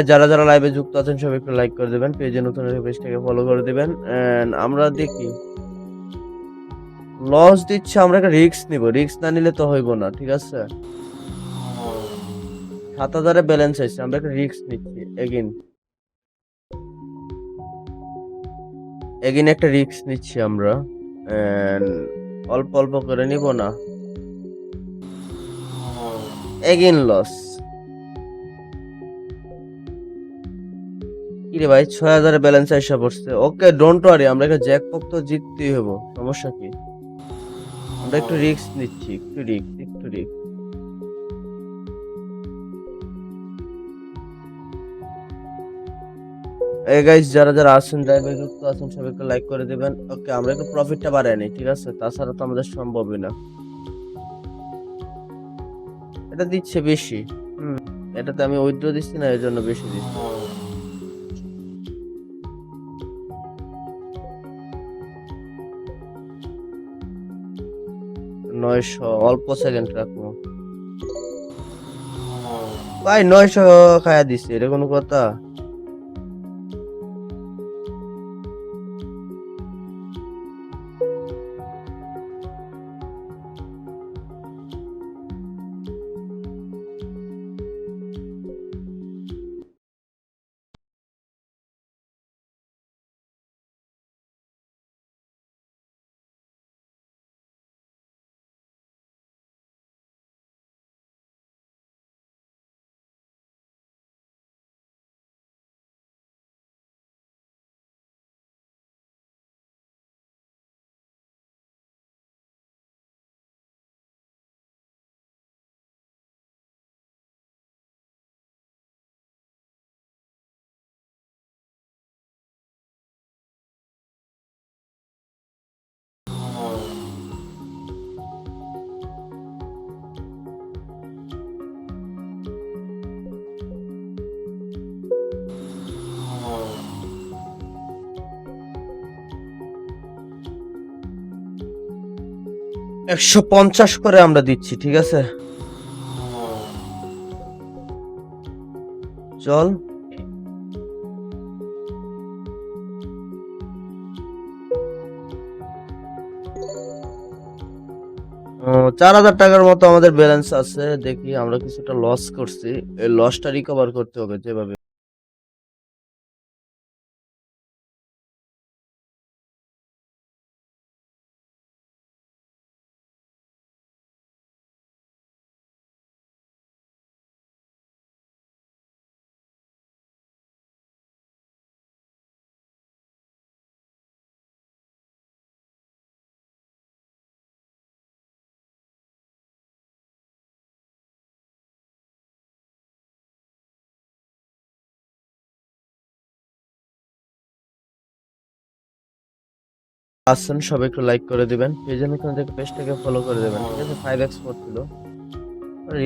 যারা যারা লাইভে যুক্ত আছেন সবাই একটু লাইক করে দেবেন, পেজে নতুন হলে পেজটাকে ফলো করে দিবেন। এন্ড আমরা দেখি লস দিচ্ছে, আমরা একটা রিস্ক নিব, রিস্ক না নিলে তো হইব না, ঠিক আছে। 7,000 ব্যালেন্স আছে, আমরা একটা রিস্ক নিচ্ছি। এগিন এগিন একটা রিস্ক নিচ্ছি আমরা। এন্ড অল্প অল্প করে নিব না, এগিন লস। কিরে ভাই, 6,000 ব্যালেন্স এসে পড়ছে। ওকে, ডোন্ট ওয়ারি, আমরা একটা জ্যাকপক তো জিততেই হবো, সমস্যা কি। আমরা একটু রিস্ক নিচ্ছি, একটু রিস্ক, একটু রিস্ক। এই গাইস, যারা যারা আছেন লাইভে যুক্ত আছেন সবাই একটু লাইক করে দিবেন। ওকে, আমরা একটু প্রফিটটা বাড়াই নিই, ঠিক আছে, তাছাড়া তো আমাদের সম্ভবই না। এটা দিচ্ছে বেশি। হুম, এটাতে আমি উইথড্র দিচ্ছি না, এর জন্য বেশি দিচ্ছি। 900, অল্প সেকেন্ড রাখবো ভাই, 900 খায়া দিচ্ছে, এটা কোনো কথা? $150 করে আমরা দিচ্ছি, ঠিক আছে, চল। 4,000 টাকার মতো আমাদের ব্যালেন্স আছে। দেখি, আমরা কিছুটা লস করছি, এই লসটা রিকভার করতে হবে যেভাবে। আসুন, সবাই একটু লাইক করে দিবেন, পেজে নতুন থেকে পেজটাকে ফলো করে দেবেন, ঠিক আছে। 5x ছিল।